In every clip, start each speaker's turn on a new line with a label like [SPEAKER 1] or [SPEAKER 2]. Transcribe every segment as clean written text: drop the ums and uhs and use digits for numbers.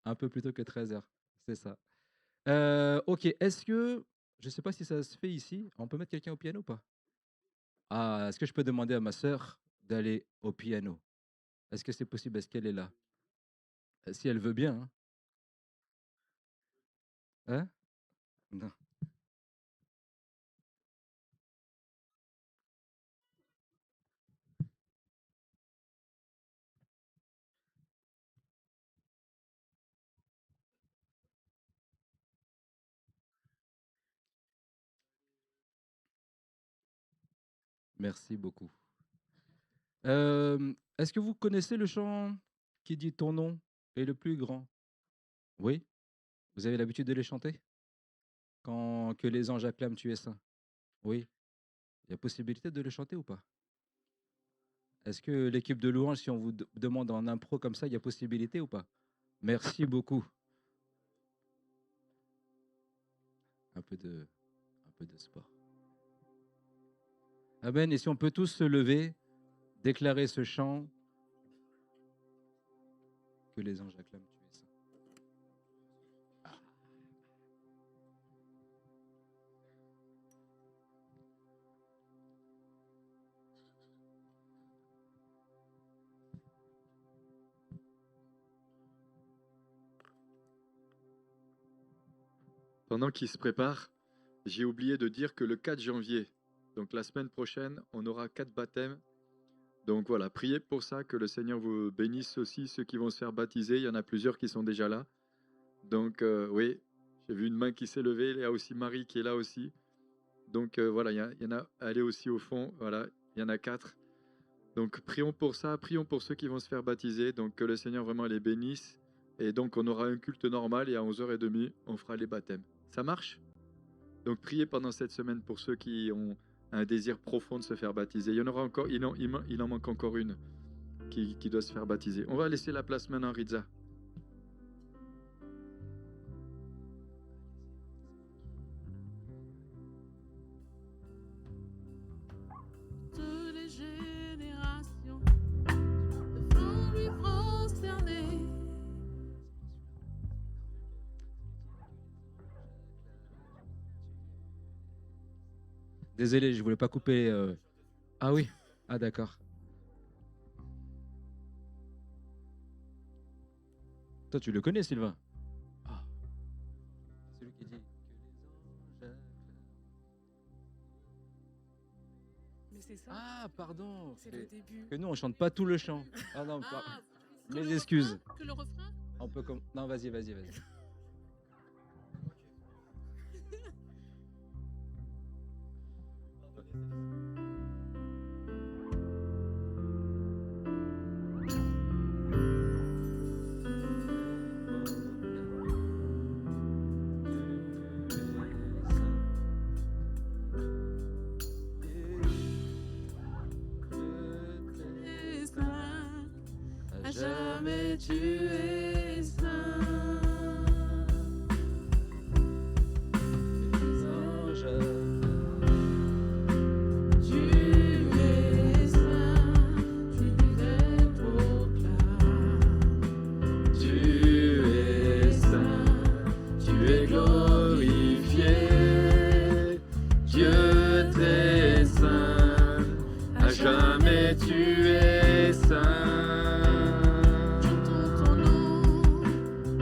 [SPEAKER 1] Un peu plus tôt que 13h, c'est ça. OK, est-ce que je sais pas si ça se fait ici, on peut mettre quelqu'un au piano ou pas? Ah, est-ce que je peux demander à ma sœur d'aller au piano? Est-ce que c'est possible? Est-ce qu'elle est là? Si elle veut bien, hein? Hein? Non. Merci beaucoup. Est-ce que vous connaissez le chant qui dit: «Ton nom est le plus grand»? Oui? Vous avez l'habitude de les chanter? Quand «Que les anges acclament, tu es saint». Oui? Il y a possibilité de le chanter ou pas? Est-ce que l'équipe de louange, si on vous demande en impro comme ça, il y a possibilité ou pas? Merci beaucoup. Un peu de, un peu de sport. Amen. Et si on peut tous se lever, déclarer ce chant, que les anges acclament, tu es saint.
[SPEAKER 2] Pendant qu'il se prépare, j'ai oublié de dire que le 4 janvier, donc la semaine prochaine, on aura 4 baptêmes. Donc voilà, priez pour ça, que le Seigneur vous bénisse aussi, ceux qui vont se faire baptiser. Il y en a plusieurs qui sont déjà là. Donc oui, j'ai vu une main qui s'est levée. Il y a aussi Marie qui est là aussi. Donc voilà, il y en a, elle est aussi au fond. Voilà, il y en a 4. Donc prions pour ça, prions pour ceux qui vont se faire baptiser. Donc que le Seigneur vraiment les bénisse. Et donc on aura un culte normal et à 11h30, on fera les baptêmes. Ça marche? Donc priez pendant cette semaine pour ceux qui ont un désir profond de se faire baptiser. Il y en aura encore, il en manque encore une qui doit se faire baptiser. On va laisser la place maintenant à Ritza.
[SPEAKER 3] Toutes les générations devront lui prosterner.
[SPEAKER 1] Désolé, je voulais pas couper. Ah oui? Ah d'accord. Toi, tu le connais, Sylvain? Ah. Celui qui dit que les anges acclament.
[SPEAKER 3] Mais c'est ça,
[SPEAKER 1] Ah, pardon.
[SPEAKER 3] c'est le début.
[SPEAKER 1] Que nous, on chante pas tout le chant. Ah non, pas.
[SPEAKER 3] Ah, que
[SPEAKER 1] Mes
[SPEAKER 3] le
[SPEAKER 1] excuses.
[SPEAKER 3] refrain, que le refrain.
[SPEAKER 1] On peut comme. Non, vas-y, vas-y, vas-y.
[SPEAKER 3] Es saint, à jamais tu es saint.
[SPEAKER 1] Les anges
[SPEAKER 3] Tu es saint, tu les proclames. Tu es saint, tu es glorifié.
[SPEAKER 2] Dieu t'es saint, à jamais tu es saint.
[SPEAKER 3] Chantons ton nom,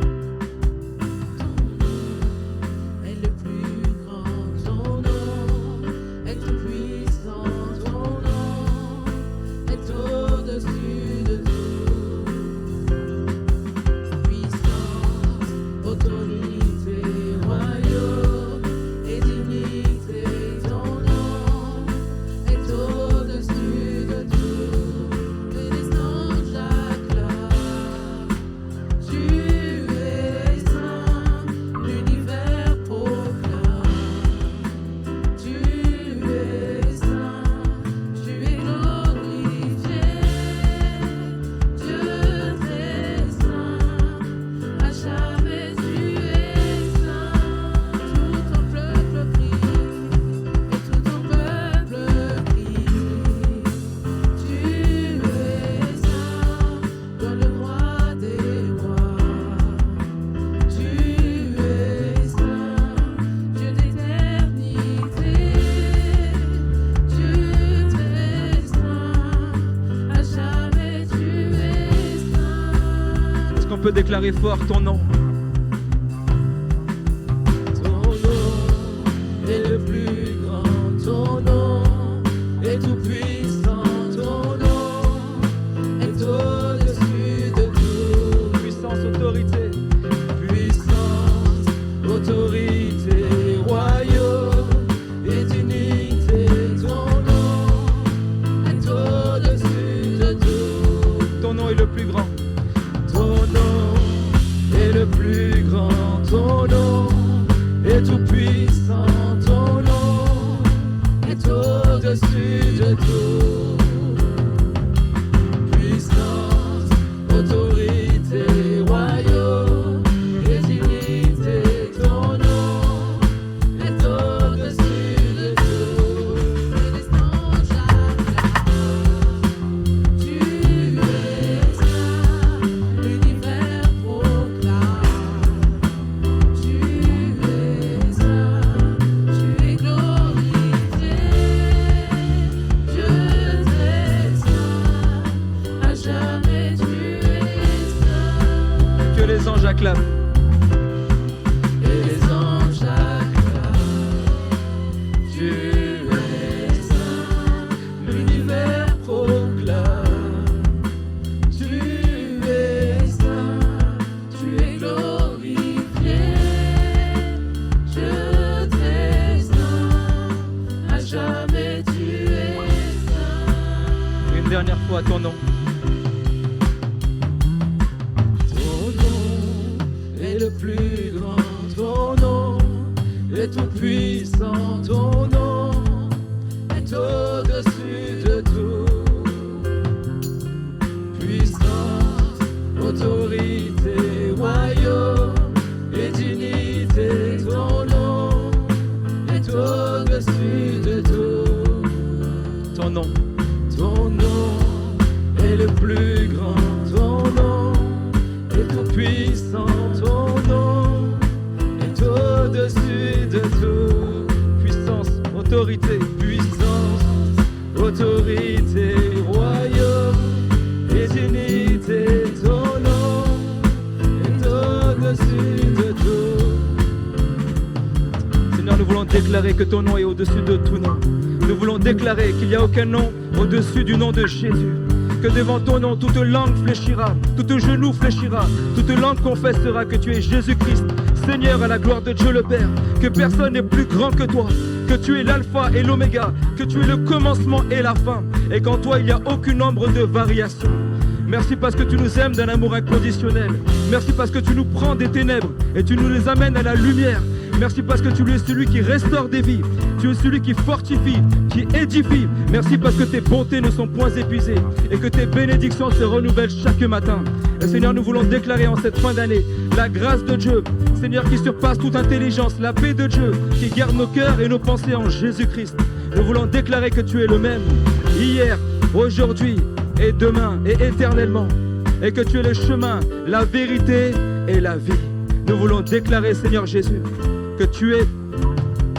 [SPEAKER 1] qu'on peut déclarer fort ton nom?
[SPEAKER 3] Ton nom est le plus grand, ton nom est tout puissant, ton nom est au-dessus de tout.
[SPEAKER 1] Puissance, autorité.
[SPEAKER 3] Puissance, autorité, royaume et dignité, ton nom est au-dessus de tout.
[SPEAKER 1] Ton nom est le plus grand.
[SPEAKER 3] Ton nom est le plus grand, ton nom est tout puissant, ton nom est au-dessus de tout. Puissance, autorité, royaume et dignité, ton nom est au-dessus de tout. Les anges acclament, tu es saint, l'univers proclame. Tu es saint, tu es glorifié, Dieu très saint, à jamais tu es saint.
[SPEAKER 1] Que les anges acclament.
[SPEAKER 3] Et les anges acclament, tu es saint, l'univers proclame. Tu es saint, tu es glorifié, Dieu très saint, à jamais tu es saint.
[SPEAKER 1] Une dernière fois ton nom.
[SPEAKER 3] Ton nom est le plus grand, ton nom est tout puissant, ton nom est au-dessus de tout. Puissance, autorité, royaume et dignité, ton nom est au-dessus de tout.
[SPEAKER 1] Ton nom.
[SPEAKER 3] Ton nom est le plus grand, ton nom est tout puissant, ton nom est au-dessus de tout.
[SPEAKER 1] Puissance, autorité.
[SPEAKER 3] Puissance, autorité, royaume et dignité, ton nom est au-dessus de tout.
[SPEAKER 1] Seigneur, nous voulons déclarer que ton nom est au-dessus de tout nom. Nous voulons déclarer qu'il n'y a aucun nom au-dessus du nom de Jésus. Que devant ton nom, toute langue fléchira, tout genou fléchira, toute langue confessera que tu es Jésus-Christ, Seigneur à la gloire de Dieu le Père. Que personne n'est plus grand que toi, que tu es l'alpha et l'oméga, que tu es le commencement et la fin, et qu'en toi il n'y a aucune ombre de variation. Merci parce que tu nous aimes d'un amour inconditionnel. Merci parce que tu nous prends des ténèbres et tu nous les amènes à la lumière. Merci parce que tu es celui qui restaure des vies. Tu es celui qui fortifie, qui édifie. Merci parce que tes bontés ne sont point épuisées et que tes bénédictions se renouvellent chaque matin. Et Seigneur, nous voulons déclarer en cette fin d'année la grâce de Dieu, Seigneur, qui surpasse toute intelligence, la paix de Dieu qui garde nos cœurs et nos pensées en Jésus-Christ. Nous voulons déclarer que tu es le même hier, aujourd'hui et demain et éternellement, et que tu es le chemin, la vérité et la vie. Nous voulons déclarer, Seigneur Jésus, que tu es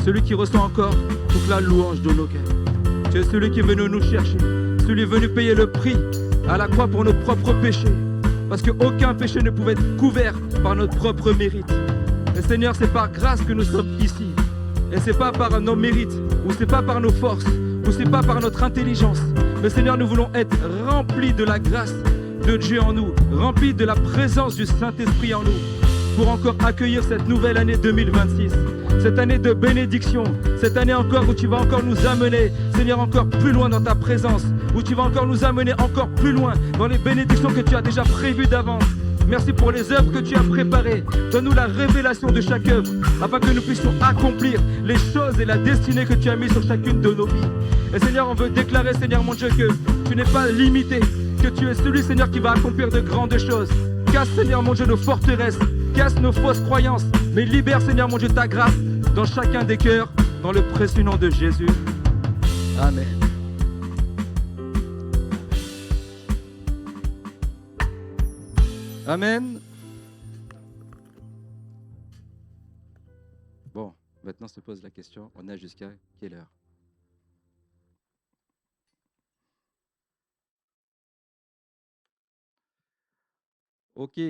[SPEAKER 1] celui qui reçoit encore toute la louange de nos cœurs. Tu es celui qui est venu nous chercher, celui qui est venu payer le prix à la croix pour nos propres péchés, parce qu'aucun péché ne pouvait être couvert par notre propre mérite. Et Seigneur, c'est par grâce que nous sommes ici, et c'est pas par nos mérites, ou c'est pas par nos forces, ou c'est pas par notre intelligence. Mais Seigneur, nous voulons être remplis de la grâce de Dieu en nous, remplis de la présence du Saint-Esprit en nous, pour encore accueillir cette nouvelle année 2026, cette année de bénédiction, cette année encore où tu vas encore nous amener, Seigneur, encore plus loin dans ta présence, où tu vas encore nous amener encore plus loin dans les bénédictions que tu as déjà prévues d'avance. Merci pour les œuvres que tu as préparées. Donne-nous la révélation de chaque œuvre, afin que nous puissions accomplir les choses et la destinée que tu as mise sur chacune de nos vies. Et Seigneur, on veut déclarer, Seigneur mon Dieu, que tu n'es pas limité, que tu es celui, Seigneur, qui va accomplir de grandes choses. Casse, Seigneur mon Dieu, nos forteresses, casse nos fausses croyances, mais libère, Seigneur mon Dieu, ta grâce dans chacun des cœurs, dans le précieux nom de Jésus. Amen. Amen. Bon, maintenant se pose la question, on a jusqu'à quelle heure? Ok,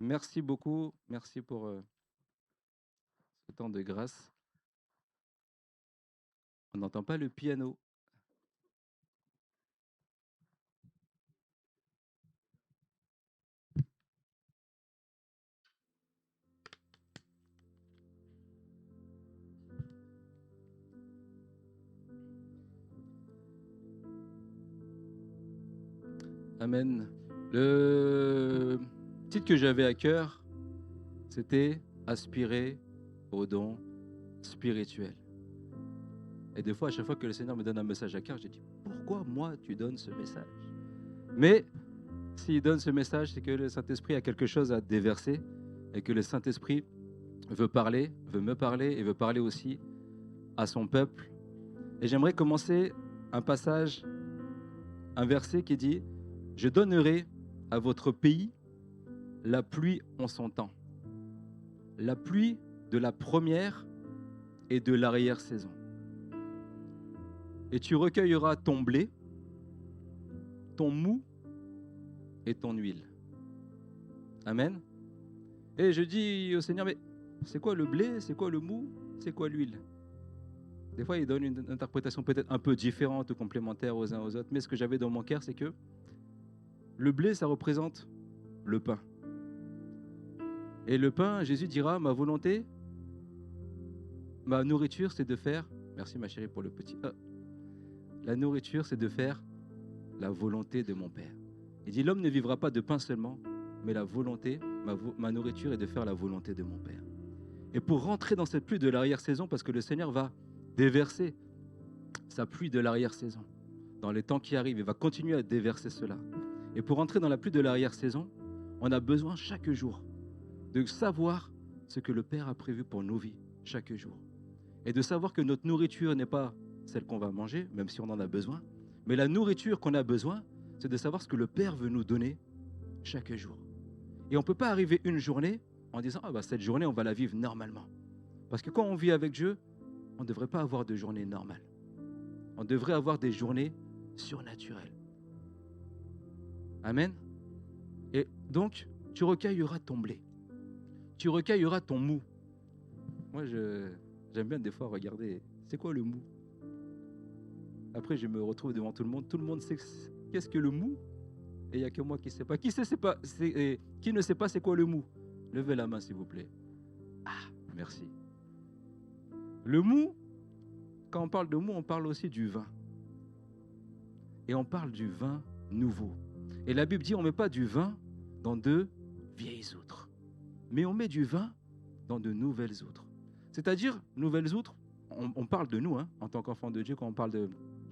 [SPEAKER 1] Merci beaucoup. Merci pour ce temps de grâce. On n'entend pas le piano. Amen. Le titre que j'avais à cœur, c'était aspirer aux dons spirituels. Et des fois, à chaque fois que le Seigneur me donne un message à cœur, je dis pourquoi moi tu donnes ce message? Mais s'il donne ce message, c'est que le Saint-Esprit a quelque chose à déverser et que le Saint-Esprit veut parler, veut me parler et veut parler aussi à son peuple. Et j'aimerais commencer un passage, un verset qui dit « Je donnerai à votre pays la pluie en son temps, la pluie de la première et de l'arrière-saison. Et tu recueilleras ton blé, ton mou et ton huile. » Amen. Et je dis au Seigneur, mais c'est quoi le blé, c'est quoi le mou, c'est quoi l'huile? Des fois, il donne une interprétation peut-être un peu différente ou complémentaire aux uns aux autres, mais ce que j'avais dans mon cœur, c'est que le blé, ça représente le pain. Et le pain, Jésus dira, ma volonté, ma nourriture, c'est de faire, merci ma chérie pour le petit la nourriture, c'est de faire la volonté de mon Père. Il dit, l'homme ne vivra pas de pain seulement, mais la volonté, ma nourriture est de faire la volonté de mon Père. Et pour rentrer dans cette pluie de l'arrière-saison, parce que le Seigneur va déverser sa pluie de l'arrière-saison, dans les temps qui arrivent, il va continuer à déverser cela. Et pour entrer dans la pluie de l'arrière-saison, on a besoin chaque jour de savoir ce que le Père a prévu pour nos vies chaque jour. Et de savoir que notre nourriture n'est pas celle qu'on va manger, même si on en a besoin, mais la nourriture qu'on a besoin, c'est de savoir ce que le Père veut nous donner chaque jour. Et on ne peut pas arriver une journée en disant « Ah bah cette journée, on va la vivre normalement ». Parce que quand on vit avec Dieu, on ne devrait pas avoir de journée normale. On devrait avoir des journées surnaturelles. Amen. Et donc, tu recueilleras ton blé. Tu recueilleras ton mou. Moi, j'aime bien des fois regarder, c'est quoi le mou? Après, je me retrouve devant tout le monde. Tout le monde sait qu'est-ce que le mou? Et il n'y a que moi qui ne sais pas. Qui ne sait pas c'est quoi le mou? Levez la main, s'il vous plaît. Ah, merci. Le mou, quand on parle de mou, on parle aussi du vin. Et on parle du vin nouveau. Et la Bible dit, on ne met pas du vin dans de vieilles outres, mais on met du vin dans de nouvelles outres. C'est-à-dire, nouvelles outres, on parle de nous, en tant qu'enfants de Dieu, quand on parle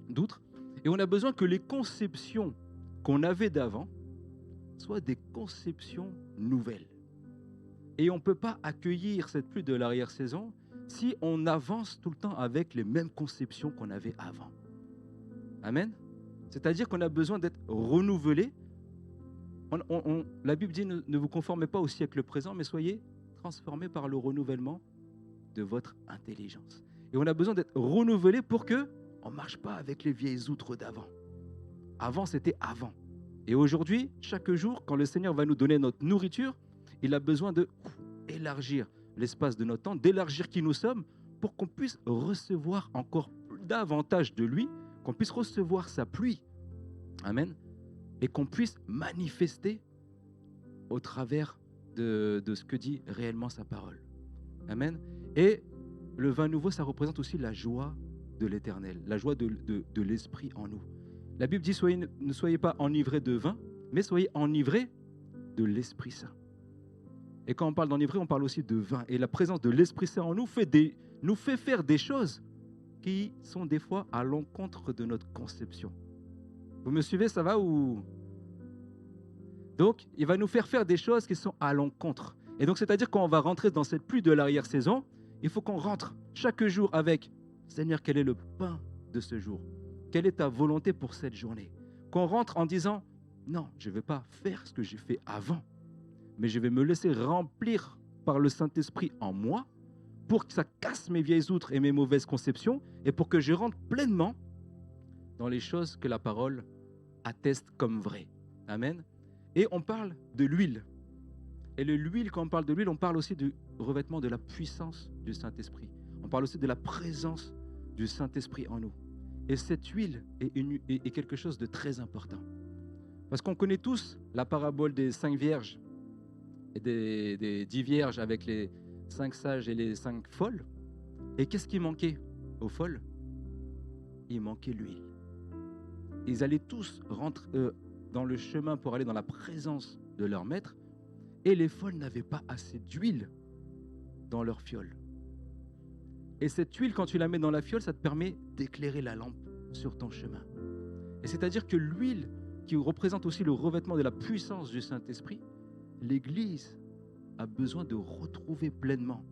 [SPEAKER 1] d'outres. Et on a besoin que les conceptions qu'on avait d'avant soient des conceptions nouvelles. Et on ne peut pas accueillir cette pluie de l'arrière-saison si on avance tout le temps avec les mêmes conceptions qu'on avait avant. Amen. C'est-à-dire qu'on a besoin d'être renouvelé. La Bible dit, ne vous conformez pas au siècle présent, mais soyez transformés par le renouvellement de votre intelligence. Et on a besoin d'être renouvelé pour qu'on ne marche pas avec les vieilles outres d'avant. Avant, c'était avant. Et aujourd'hui, chaque jour, quand le Seigneur va nous donner notre nourriture, il a besoin d'élargir l'espace de notre temps, d'élargir qui nous sommes, pour qu'on puisse recevoir encore davantage de lui, qu'on puisse recevoir sa pluie. Amen. Et qu'on puisse manifester au travers de ce que dit réellement sa parole. Amen. Et le vin nouveau, ça représente aussi la joie de l'Éternel, la joie de l'Esprit en nous. La Bible dit, ne soyez pas enivrés de vin, mais soyez enivrés de l'Esprit Saint. Et quand on parle d'enivrer, on parle aussi de vin. Et la présence de l'Esprit Saint en nous nous fait faire des choses qui sont des fois à l'encontre de notre conception. Vous me suivez, ça va ou... Donc, il va nous faire des choses qui sont à l'encontre. Et donc, c'est-à-dire quand on va rentrer dans cette pluie de l'arrière-saison, il faut qu'on rentre chaque jour avec « Seigneur, quel est le pain de ce jour? Quelle est ta volonté pour cette journée ?» Qu'on rentre en disant « Non, je ne vais pas faire ce que j'ai fait avant, mais je vais me laisser remplir par le Saint-Esprit en moi pour que ça casse mes vieilles outres et mes mauvaises conceptions et pour que je rentre pleinement dans les choses que la parole atteste comme vraies. » Amen. Et on parle de l'huile. Et l'huile, quand on parle de l'huile, on parle aussi du revêtement de la puissance du Saint-Esprit. On parle aussi de la présence du Saint-Esprit en nous. Et cette huile est quelque chose de très important. Parce qu'on connaît tous la parabole des 5 vierges et des 10 vierges avec les 5 sages et les 5 folles. Et qu'est-ce qui manquait aux folles? Il manquait l'huile. Ils allaient tous rentrer dans le chemin pour aller dans la présence de leur maître. Et les folles n'avaient pas assez d'huile dans leur fiole. Et cette huile, quand tu la mets dans la fiole, ça te permet d'éclairer la lampe sur ton chemin. Et c'est-à-dire que l'huile, qui représente aussi le revêtement de la puissance du Saint-Esprit, l'Église a besoin de retrouver pleinement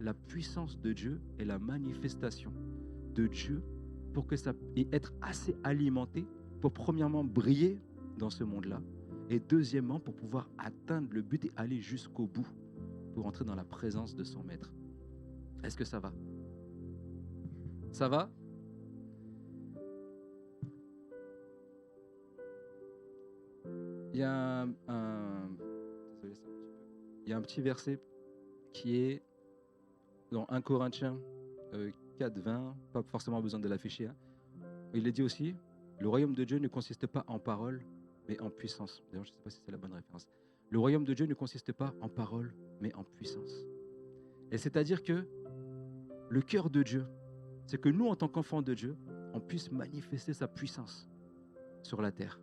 [SPEAKER 1] la puissance de Dieu et la manifestation de Dieu pour que ça puisse être assez alimenté pour premièrement briller dans ce monde-là et deuxièmement pour pouvoir atteindre le but et aller jusqu'au bout pour entrer dans la présence de son maître. Est-ce que ça va? Ça va? Il y a un petit verset qui est dans 1 Corinthiens 4, 20, pas forcément besoin de l'afficher. Hein. Il est dit aussi, le royaume de Dieu ne consiste pas en parole, mais en puissance. D'ailleurs, je ne sais pas si c'est la bonne référence. Le royaume de Dieu ne consiste pas en parole, mais en puissance. Et c'est-à-dire que le cœur de Dieu, c'est que nous, en tant qu'enfants de Dieu, on puisse manifester sa puissance sur la terre.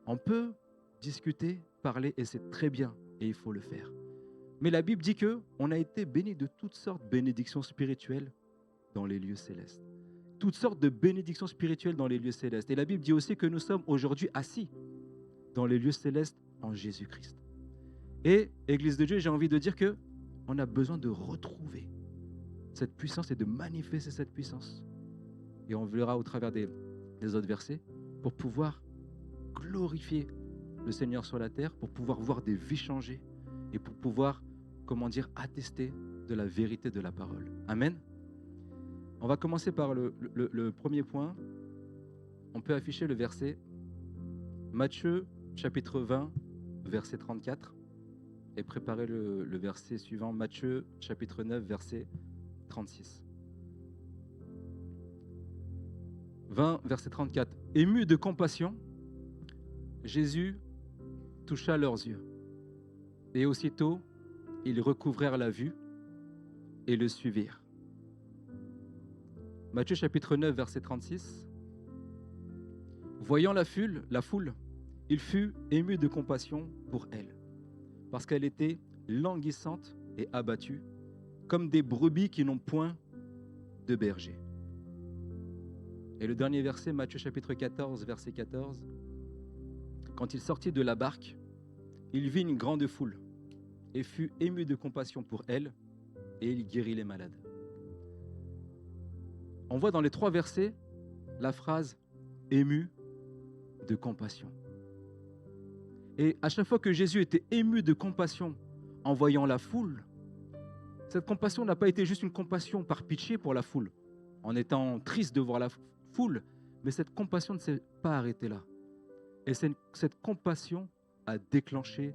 [SPEAKER 1] On peut discuter, parler, et c'est très bien, et il faut le faire. Mais la Bible dit qu'on a été bénis de toutes sortes de bénédictions spirituelles dans les lieux célestes. Toutes sortes de bénédictions spirituelles dans les lieux célestes. Et la Bible dit aussi que nous sommes aujourd'hui assis dans les lieux célestes en Jésus-Christ. Et, Église de Dieu, j'ai envie de dire qu'on a besoin de retrouver cette puissance et de manifester cette puissance. Et on verra au travers des autres versets pour pouvoir glorifier le Seigneur sur la terre, pour pouvoir voir des vies changer et pour pouvoir, attester de la vérité de la parole. Amen. On va commencer par le premier point. On peut afficher le verset Matthieu chapitre 20, verset 34 et préparer le verset suivant, Matthieu chapitre 9, verset 36. 20, verset 34. Ému de compassion, Jésus toucha leurs yeux. Et aussitôt, ils recouvrèrent la vue et le suivirent. Matthieu chapitre 9, verset 36. Voyant la foule, il fut ému de compassion pour elle, parce qu'elle était languissante et abattue, comme des brebis qui n'ont point de berger. Et le dernier verset, Matthieu chapitre 14, verset 14. Quand il sortit de la barque, il vit une grande foule et fut ému de compassion pour elle, et il guérit les malades. On voit dans les 3 versets la phrase « ému de compassion ». Et à chaque fois que Jésus était ému de compassion en voyant la foule, cette compassion n'a pas été juste une compassion par pitié pour la foule, en étant triste de voir la foule, mais cette compassion ne s'est pas arrêtée là. Et cette compassion a déclenché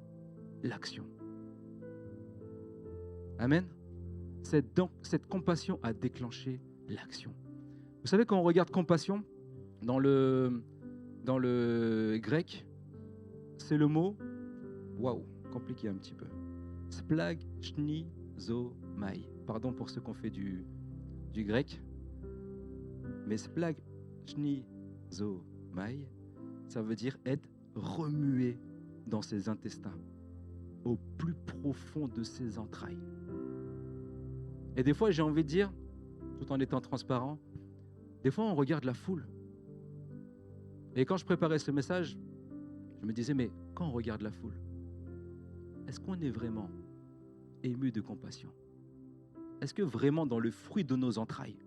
[SPEAKER 1] l'action. Amen. Cette compassion a déclenché l'action. Vous savez, quand on regarde compassion, dans le grec, c'est le mot, compliqué un petit peu, splagchnizomai. Pardon pour ceux qui ont fait du grec, mais splagchnizomai, ça veut dire être remué dans ses intestins, au plus profond de ses entrailles. Et des fois, j'ai envie de dire, tout en étant transparent, des fois, on regarde la foule. Et quand je préparais ce message, je me disais, mais quand on regarde la foule, est-ce qu'on est vraiment ému de compassion? Est-ce que vraiment, dans le fruit de nos entrailles,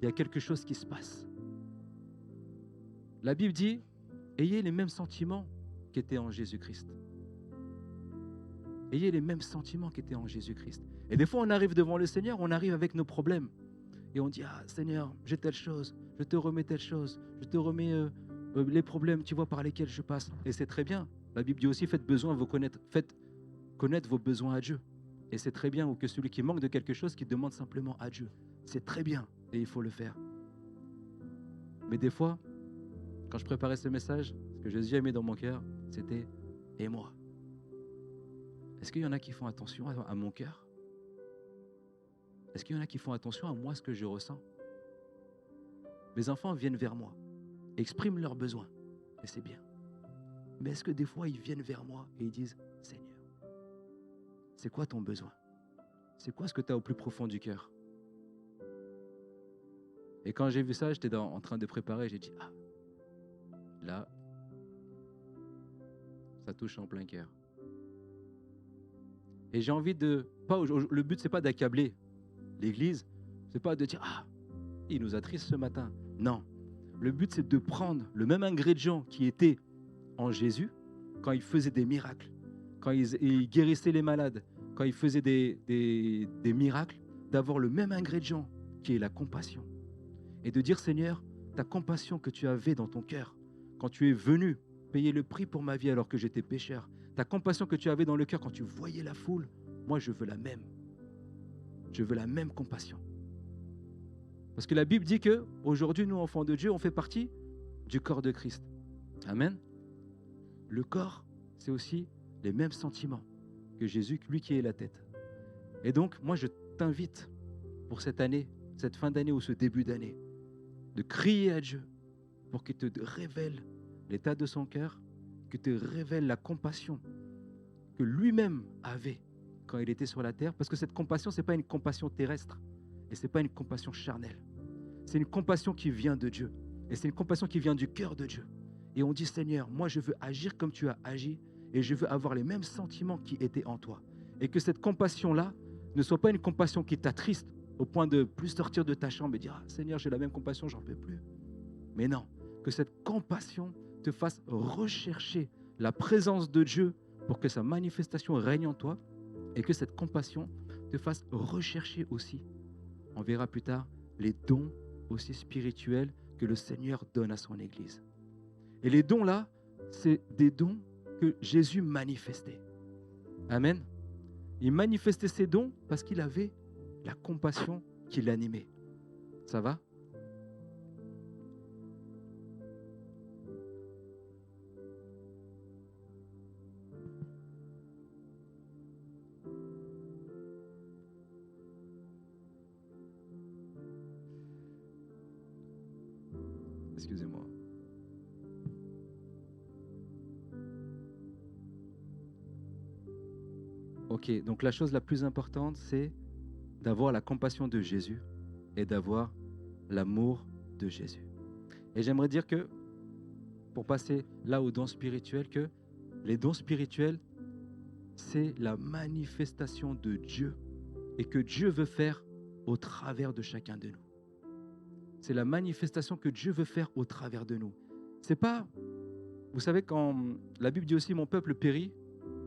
[SPEAKER 1] il y a quelque chose qui se passe? La Bible dit, ayez les mêmes sentiments qu'étaient en Jésus-Christ. Ayez les mêmes sentiments qu'étaient en Jésus-Christ. Et des fois, on arrive devant le Seigneur, on arrive avec nos problèmes. Et on dit, Seigneur, j'ai telle chose, je te remets telle chose, je te remets les problèmes, tu vois, par lesquels je passe. Et c'est très bien. La Bible dit aussi, faites connaître vos besoins à Dieu. Et c'est très bien, ou que celui qui manque de quelque chose, qui demande simplement à Dieu. C'est très bien, et il faut le faire. Mais des fois, quand je préparais ce message, ce que Jésus a mis dans mon cœur, c'était « et moi ». Est-ce qu'il y en a qui font attention à mon cœur? Est-ce qu'il y en a qui font attention à moi, ce que je ressens? Mes enfants viennent vers moi, expriment leurs besoins, et c'est bien. Mais est-ce que des fois, ils viennent vers moi et ils disent « Seigneur, c'est quoi ton besoin? C'est quoi ce que tu as au plus profond du cœur ?» Et quand j'ai vu ça, j'étais en train de préparer, j'ai dit « Ah, là, ça touche en plein cœur. » Et j'ai envie de... le but, c'est pas d'accabler l'Église, c'est pas de dire « Ah, il nous attriste ce matin. » Non. Le but, c'est de prendre le même ingrédient qui était en Jésus, quand il faisait des miracles, quand il guérissait les malades, quand il faisait des miracles, d'avoir le même ingrédient qui est la compassion. Et de dire, Seigneur, ta compassion que tu avais dans ton cœur, quand tu es venu payer le prix pour ma vie alors que j'étais pécheur, ta compassion que tu avais dans le cœur quand tu voyais la foule, moi je veux la même. Je veux la même compassion. Parce que la Bible dit que aujourd'hui, nous, enfants de Dieu, on fait partie du corps de Christ. Amen. Le corps, c'est aussi les mêmes sentiments que Jésus, lui qui est la tête. Et donc, moi, je t'invite pour cette année, cette fin d'année ou ce début d'année, de crier à Dieu pour qu'il te révèle l'état de son cœur, qu'il te révèle la compassion que lui-même avait quand il était sur la terre. Parce que cette compassion, ce n'est pas une compassion terrestre et ce n'est pas une compassion charnelle. C'est une compassion qui vient de Dieu et c'est une compassion qui vient du cœur de Dieu. Et on dit, Seigneur, moi je veux agir comme tu as agi et je veux avoir les mêmes sentiments qui étaient en toi. Et que cette compassion-là ne soit pas une compassion qui t'attriste au point de plus sortir de ta chambre et dire, ah, Seigneur, j'ai la même compassion, j'en peux plus. Mais non, que cette compassion te fasse rechercher la présence de Dieu pour que sa manifestation règne en toi et que cette compassion te fasse rechercher aussi, on verra plus tard, les dons aussi spirituels que le Seigneur donne à son Église. Et les dons là, c'est des dons que Jésus manifestait. Amen. Il manifestait ses dons parce qu'il avait la compassion qui l'animait. Ça va? Excusez-moi. Ok, donc la chose la plus importante, c'est d'avoir la compassion de Jésus et d'avoir l'amour de Jésus. Et j'aimerais dire que, pour passer là aux dons spirituels, que les dons spirituels, c'est la manifestation de Dieu et que Dieu veut faire au travers de chacun de nous. C'est la manifestation que Dieu veut faire au travers de nous. C'est pas, vous savez, quand la Bible dit aussi, mon peuple périt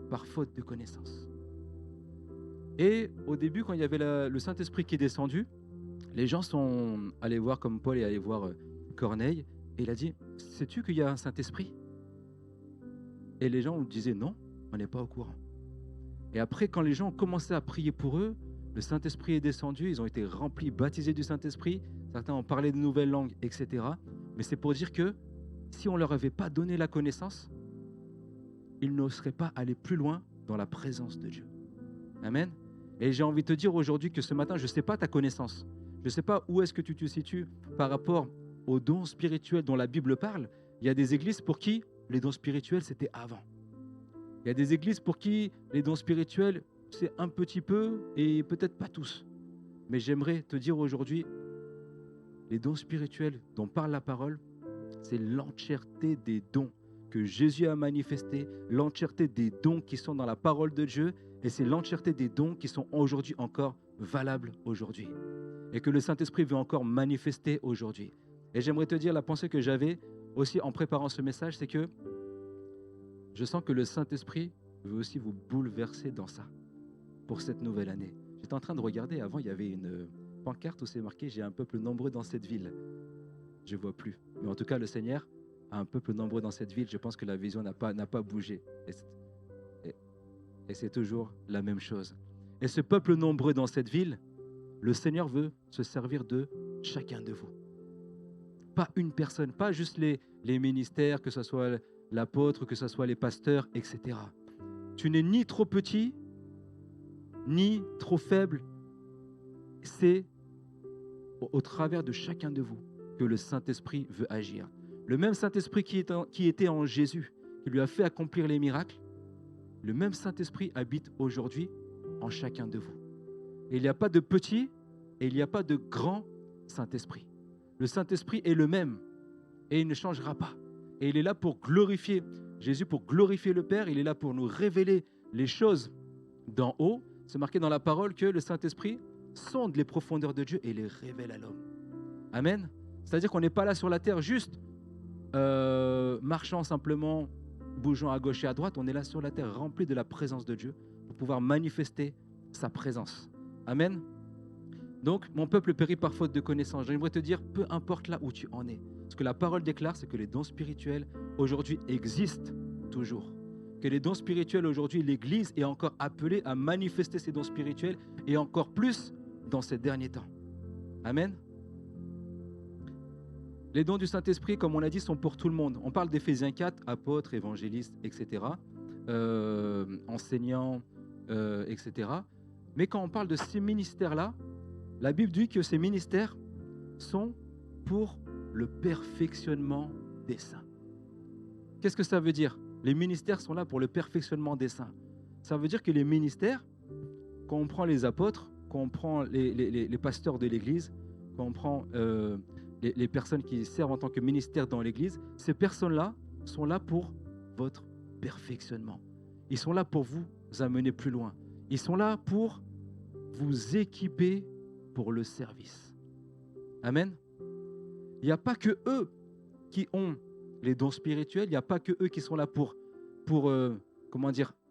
[SPEAKER 1] par faute de connaissance. Et au début, quand il y avait le Saint-Esprit qui est descendu, les gens sont allés voir, comme Paul est allé voir Corneille, et il a dit, sais-tu qu'il y a un Saint-Esprit? Et les gens disaient, non, on n'est pas au courant. Et après, quand les gens ont commencé à prier pour eux, le Saint-Esprit est descendu, ils ont été remplis, baptisés du Saint-Esprit, certains ont parlé de nouvelles langues, etc. Mais c'est pour dire que si on ne leur avait pas donné la connaissance, ils ne seraient pas allés plus loin dans la présence de Dieu. Amen. Et j'ai envie de te dire aujourd'hui que ce matin, je ne sais pas ta connaissance. Je ne sais pas où est-ce que tu te situes par rapport aux dons spirituels dont la Bible parle. Il y a des églises pour qui les dons spirituels, c'était avant. Il y a des églises pour qui les dons spirituels, c'est un petit peu et peut-être pas tous. Mais j'aimerais te dire aujourd'hui, les dons spirituels dont parle la parole, c'est l'entièreté des dons que Jésus a manifestés, l'entièreté des dons qui sont dans la parole de Dieu, et c'est l'entièreté des dons qui sont aujourd'hui encore valables aujourd'hui. Et que le Saint-Esprit veut encore manifester aujourd'hui. Et j'aimerais te dire la pensée que j'avais aussi en préparant ce message, c'est que je sens que le Saint-Esprit veut aussi vous bouleverser dans ça, pour cette nouvelle année. J'étais en train de regarder, avant il y avait une pancarte où c'est marqué « J'ai un peuple nombreux dans cette ville ». Je ne vois plus. Mais en tout cas, le Seigneur a un peuple nombreux dans cette ville. Je pense que la vision n'a pas bougé. Et c'est toujours la même chose. Et ce peuple nombreux dans cette ville, le Seigneur veut se servir de chacun de vous. Pas une personne, pas juste les ministères, que ce soit l'apôtre, que ce soit les pasteurs, etc. Tu n'es ni trop petit, ni trop faible. C'est au travers de chacun de vous que le Saint-Esprit veut agir. Le même Saint-Esprit qui était en Jésus, qui lui a fait accomplir les miracles, le même Saint-Esprit habite aujourd'hui en chacun de vous. Et il n'y a pas de petit et il n'y a pas de grand Saint-Esprit. Le Saint-Esprit est le même et il ne changera pas. Et il est là pour glorifier Jésus, pour glorifier le Père. Il est là pour nous révéler les choses d'en haut. C'est marqué dans la parole que le Saint-Esprit sonde les profondeurs de Dieu et les révèle à l'homme. Amen. C'est-à-dire qu'on n'est pas là sur la terre juste marchant simplement, bougeant à gauche et à droite. On est là sur la terre rempli de la présence de Dieu pour pouvoir manifester sa présence. Amen. Donc, mon peuple périt par faute de connaissance. J'aimerais te dire, peu importe là où tu en es. Ce que la parole déclare, c'est que les dons spirituels aujourd'hui existent toujours. Que les dons spirituels aujourd'hui, l'Église est encore appelée à manifester ces dons spirituels et encore plus dans ces derniers temps. Amen. Les dons du Saint-Esprit, comme on l'a dit, sont pour tout le monde. On parle d'Éphésiens 4, apôtres, évangélistes, etc., enseignants, etc. Mais quand on parle de ces ministères-là, la Bible dit que ces ministères sont pour le perfectionnement des saints. Qu'est-ce que ça veut dire? Les ministères sont là pour le perfectionnement des saints. Ça veut dire que les ministères, quand on prend les apôtres, quand on prend les pasteurs de l'Église, quand on prend les personnes qui servent en tant que ministère dans l'Église, ces personnes-là sont là pour votre perfectionnement. Ils sont là pour vous amener plus loin. Ils sont là pour vous équiper pour le service. Amen. Il n'y a pas que eux qui ont les dons spirituels, il n'y a pas que eux qui sont là pour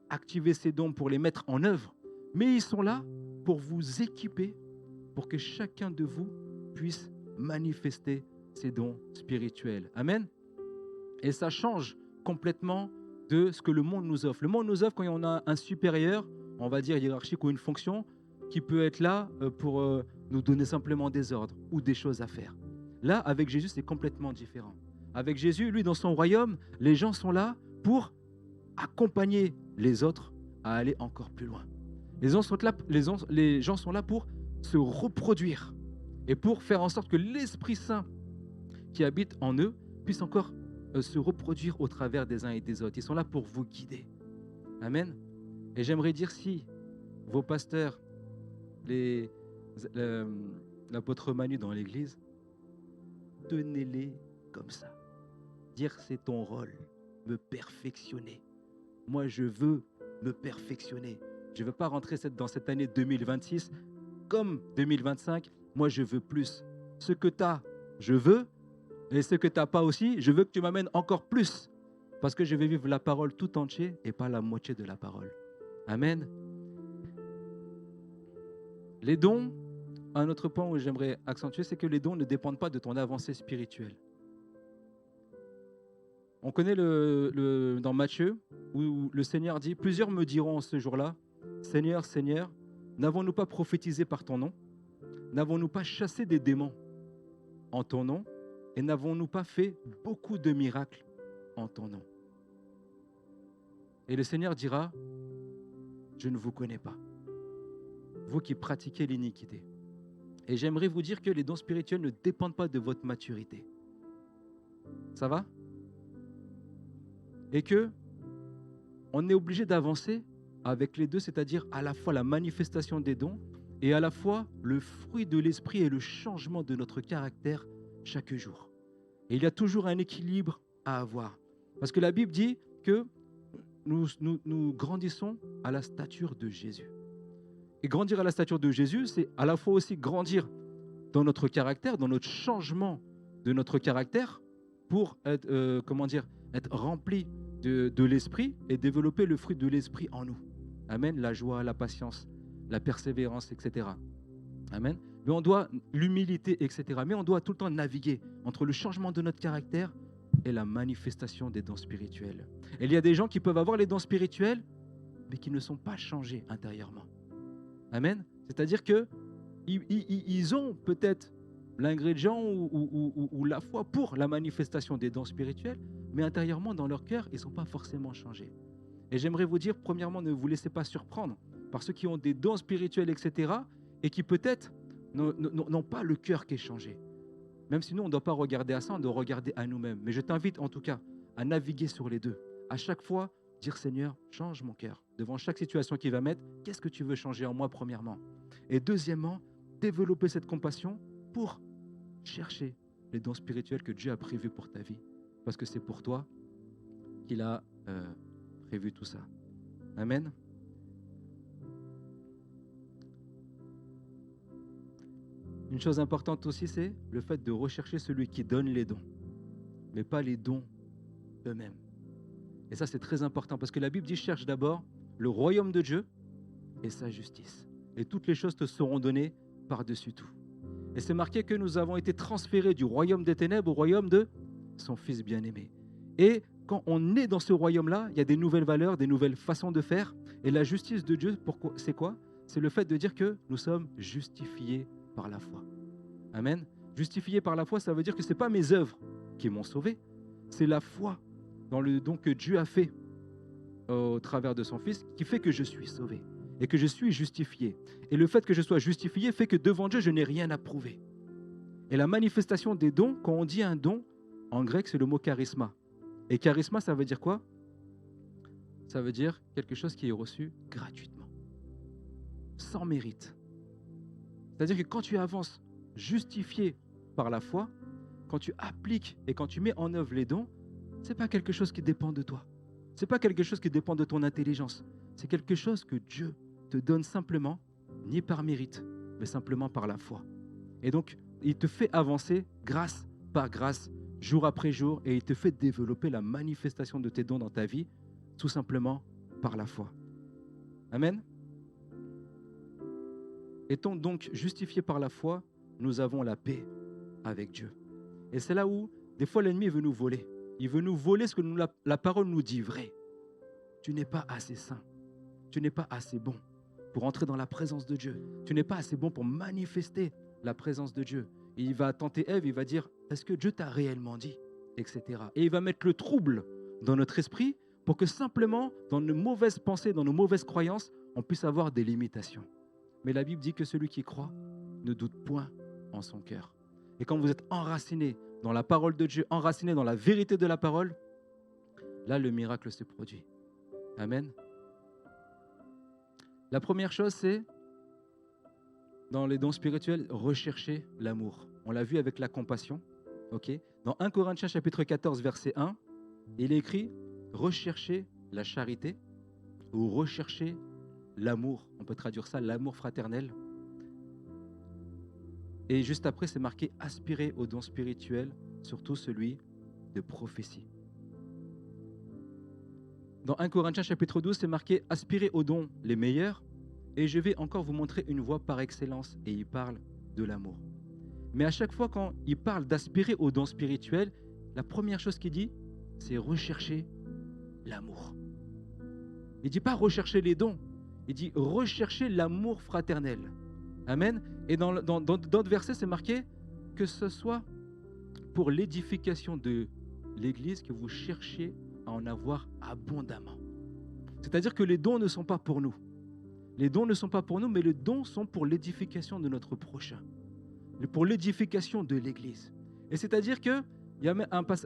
[SPEAKER 1] activer ces dons, pour les mettre en œuvre, mais ils sont là pour vous équiper, pour que chacun de vous puisse manifester ces dons spirituels. Amen. Et ça change complètement de ce que le monde nous offre. Le monde nous offre quand on a un supérieur, on va dire hiérarchique ou une fonction, qui peut être là pour nous donner simplement des ordres ou des choses à faire. Là, avec Jésus, c'est complètement différent. Avec Jésus, lui, dans son royaume, les gens sont là pour accompagner les autres à aller encore plus loin. Les gens sont là pour se reproduire et pour faire en sorte que l'Esprit Saint qui habite en eux puisse encore se reproduire au travers des uns et des autres. Ils sont là pour vous guider. Amen. Et j'aimerais dire, si vos pasteurs, l'apôtre Manu dans l'église, tenez-les comme ça. Dire c'est ton rôle, me perfectionner. Moi, je veux me perfectionner. Je ne veux pas rentrer dans cette année 2026 comme 2025. Moi, je veux plus. Ce que tu as, je veux. Et ce que tu n'as pas aussi, je veux que tu m'amènes encore plus. Parce que je vais vivre la parole tout entière et pas la moitié de la parole. Amen. Les dons, un autre point où j'aimerais accentuer, c'est que les dons ne dépendent pas de ton avancée spirituelle. On connaît dans Matthieu, où le Seigneur dit, plusieurs me diront ce jour-là, Seigneur, Seigneur, n'avons-nous pas prophétisé par ton nom? N'avons-nous pas chassé des démons en ton nom? Et n'avons-nous pas fait beaucoup de miracles en ton nom? Et le Seigneur dira, je ne vous connais pas, vous qui pratiquez l'iniquité. Et j'aimerais vous dire que les dons spirituels ne dépendent pas de votre maturité. Ça va? Et que on est obligé d'avancer avec les deux, c'est-à-dire à la fois la manifestation des dons et à la fois le fruit de l'esprit et le changement de notre caractère chaque jour. Et il y a toujours un équilibre à avoir. Parce que la Bible dit que nous grandissons à la stature de Jésus. Et grandir à la stature de Jésus, c'est à la fois aussi grandir dans notre caractère, dans notre changement de notre caractère pour être, être rempli de l'esprit et développer le fruit de l'esprit en nous. Amen. La joie, la patience, la persévérance, etc. Amen. Mais on doit l'humilité, etc. Mais on doit tout le temps naviguer entre le changement de notre caractère et la manifestation des dons spirituels. Et il y a des gens qui peuvent avoir les dons spirituels, mais qui ne sont pas changés intérieurement. Amen. C'est-à-dire qu'ils ont peut-être l'ingrédient ou la foi pour la manifestation des dons spirituels, mais intérieurement, dans leur cœur, ils ne sont pas forcément changés. Et j'aimerais vous dire, premièrement, ne vous laissez pas surprendre par ceux qui ont des dons spirituels, etc., et qui peut-être n'ont pas le cœur qui est changé. Même si nous, on ne doit pas regarder à ça, on doit regarder à nous-mêmes. Mais je t'invite en tout cas à naviguer sur les deux. À chaque fois, dire Seigneur, change mon cœur. Devant chaque situation qu'il va mettre, qu'est-ce que tu veux changer en moi, premièrement? Et deuxièmement, développer cette compassion pour chercher les dons spirituels que Dieu a prévus pour ta vie. Parce que c'est pour toi qu'il a prévu tout ça. Amen. Une chose importante aussi, c'est le fait de rechercher celui qui donne les dons, mais pas les dons eux-mêmes. Et ça, c'est très important parce que la Bible dit cherche d'abord le royaume de Dieu et sa justice. Et toutes les choses te seront données par-dessus tout. Et c'est marqué que nous avons été transférés du royaume des ténèbres au royaume de son Fils bien-aimé. Et quand on est dans ce royaume-là, il y a des nouvelles valeurs, des nouvelles façons de faire. Et la justice de Dieu, c'est quoi? C'est le fait de dire que nous sommes justifiés par la foi. Amen. Justifiés par la foi, ça veut dire que ce n'est pas mes œuvres qui m'ont sauvé, c'est la foi dans le don que Dieu a fait au travers de son Fils qui fait que je suis sauvé et que je suis justifié. Et le fait que je sois justifié fait que devant Dieu, je n'ai rien à prouver. Et la manifestation des dons, quand on dit un don, en grec, c'est le mot charisma. Et charisma, ça veut dire quoi? Ça veut dire quelque chose qui est reçu gratuitement, sans mérite. C'est-à-dire que quand tu avances justifié par la foi, quand tu appliques et quand tu mets en œuvre les dons, ce n'est pas quelque chose qui dépend de toi. Ce n'est pas quelque chose qui dépend de ton intelligence. C'est quelque chose que Dieu te donne simplement, ni par mérite, mais simplement par la foi. Et donc, il te fait avancer grâce par grâce, jour après jour, et il te fait développer la manifestation de tes dons dans ta vie, tout simplement par la foi. Amen. Étant donc justifiés par la foi, nous avons la paix avec Dieu. Et c'est là où, des fois, l'ennemi veut nous voler. Il veut nous voler ce que la parole nous dit vrai. Tu n'es pas assez saint. Tu n'es pas assez bon pour entrer dans la présence de Dieu. Tu n'es pas assez bon pour manifester la présence de Dieu. Et il va tenter Ève, il va dire, est-ce que Dieu t'a réellement dit? Etc. Et il va mettre le trouble dans notre esprit pour que simplement, dans nos mauvaises pensées, dans nos mauvaises croyances, on puisse avoir des limitations. Mais la Bible dit que celui qui croit ne doute point en son cœur. Et quand vous êtes enraciné dans la parole de Dieu, enraciné dans la vérité de la parole, là, le miracle se produit. Amen. La première chose, c'est, dans les dons spirituels, rechercher l'amour. On l'a vu avec la compassion. Okay. Dans 1 Corinthiens chapitre 14, verset 1, il est écrit « Recherchez la charité » ou « Recherchez l'amour ». On peut traduire ça, l'amour fraternel. Et juste après, c'est marqué « Aspirez aux dons spirituels, surtout celui de prophétie ». Dans 1 Corinthiens chapitre 12, c'est marqué « Aspirez aux dons les meilleurs ». Et je vais encore vous montrer une voie par excellence. Et il parle de l'amour. Mais à chaque fois quand il parle d'aspirer aux dons spirituels, la première chose qu'il dit, c'est rechercher l'amour. Il ne dit pas rechercher les dons. Il dit rechercher l'amour fraternel. Amen. Et dans d'autres versets, c'est marqué que ce soit pour l'édification de l'Église que vous cherchez à en avoir abondamment. C'est-à-dire que les dons ne sont pas pour nous. Les dons ne sont pas pour nous, mais les dons sont pour l'édification de notre prochain, pour l'édification de l'Église. Et c'est-à-dire qu'il y a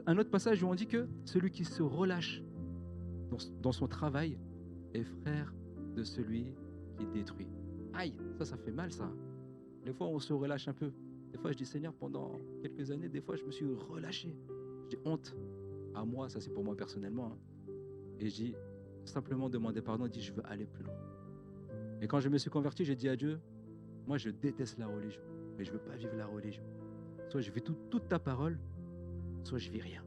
[SPEAKER 1] un autre passage où on dit que celui qui se relâche dans son travail est frère de celui qui détruit. Aïe, ça fait mal ça. Des fois, on se relâche un peu. Des fois, je dis Seigneur, pendant quelques années, des fois, je me suis relâché. Je dis honte à moi, ça c'est pour moi personnellement. Et je dis simplement demander pardon, je dis je veux aller plus loin. Et quand je me suis converti, j'ai dit à Dieu, moi je déteste la religion, mais je ne veux pas vivre la religion. Soit je vis toute ta parole, soit je vis rien.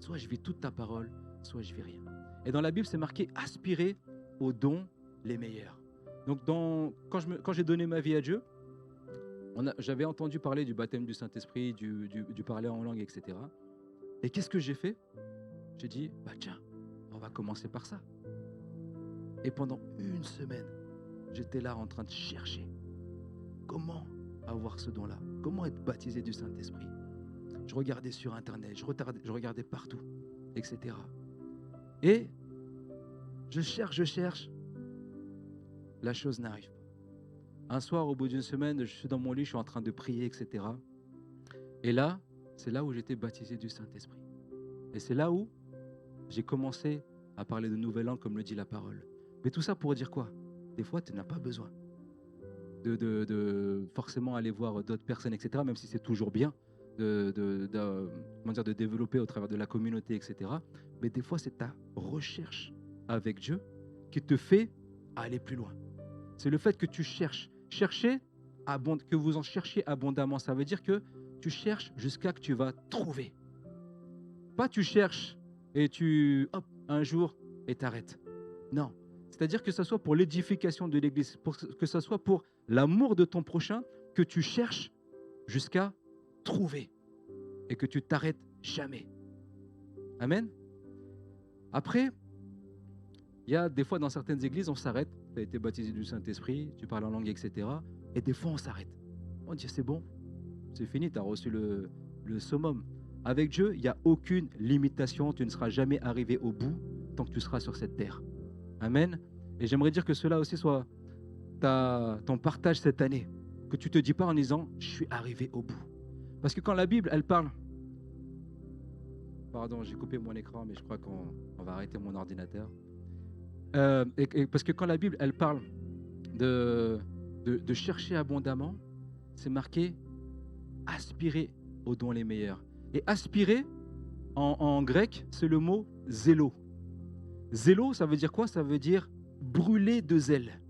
[SPEAKER 1] Soit je vis toute ta parole, soit je vis rien. Et dans la Bible, c'est marqué aspirer aux dons les meilleurs. Donc quand j'ai donné ma vie à Dieu, j'avais entendu parler du baptême du Saint-Esprit, du parler en langue, etc. Et qu'est-ce que j'ai fait? J'ai dit, tiens, on va commencer par ça. Et pendant une semaine, j'étais là en train de chercher comment avoir ce don-là, comment être baptisé du Saint-Esprit. Je regardais sur Internet, je regardais partout, etc. Et je cherche, la chose n'arrive pas. Un soir, au bout d'une semaine, je suis dans mon lit, je suis en train de prier, etc. Et là, c'est là où j'étais baptisé du Saint-Esprit. Et c'est là où j'ai commencé à parler de nouvelles langues, comme le dit la parole. Mais tout ça pour dire quoi? Des fois, tu n'as pas besoin de forcément aller voir d'autres personnes, etc., même si c'est toujours bien de développer au travers de la communauté, etc. Mais des fois, c'est ta recherche avec Dieu qui te fait aller plus loin. C'est le fait que tu que vous en cherchiez abondamment. Ça veut dire que tu cherches jusqu'à que tu vas trouver. Pas tu cherches et hop, un jour, et t'arrêtes. Non. C'est-à-dire que ce soit pour l'édification de l'Église, que ce soit pour l'amour de ton prochain, que tu cherches jusqu'à trouver et que tu t'arrêtes jamais. Amen. Après, il y a des fois dans certaines églises, on s'arrête. Tu as été baptisé du Saint-Esprit, tu parles en langue, etc. Et des fois, on s'arrête. On dit, c'est bon, c'est fini, tu as reçu le summum. Avec Dieu, il n'y a aucune limitation. Tu ne seras jamais arrivé au bout tant que tu seras sur cette terre. Amen. Et j'aimerais dire que cela aussi soit ton partage cette année. Que tu ne te dis pas en disant, je suis arrivé au bout. Parce que quand la Bible, elle parle... Pardon, j'ai coupé mon écran, mais je crois qu'on va arrêter mon ordinateur. Parce que quand la Bible, elle parle de chercher abondamment, c'est marqué aspirer aux dons les meilleurs. Et aspirer, en grec, c'est le mot zélo. Zélo, ça veut dire quoi? Ça veut dire brûler de zèle.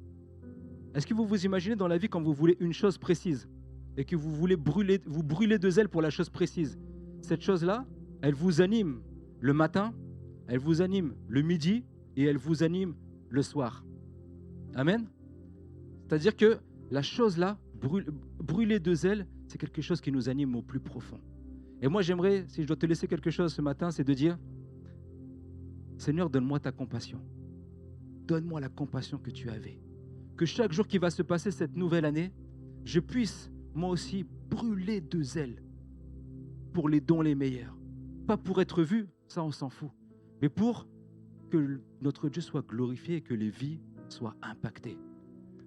[SPEAKER 1] Est-ce que vous vous imaginez dans la vie quand vous voulez une chose précise et que vous brûlez de zèle pour la chose précise? Cette chose-là, elle vous anime le matin, elle vous anime le midi et elle vous anime le soir. Amen. C'est-à-dire que la chose-là, brûler de zèle, c'est quelque chose qui nous anime au plus profond. Et moi, j'aimerais, si je dois te laisser quelque chose ce matin, c'est de dire, Seigneur, donne-moi ta compassion. Donne-moi la compassion que tu avais. Que chaque jour qui va se passer cette nouvelle année, je puisse, moi aussi, brûler de zèle pour les dons les meilleurs. Pas pour être vu, ça on s'en fout, mais pour que notre Dieu soit glorifié et que les vies soient impactées.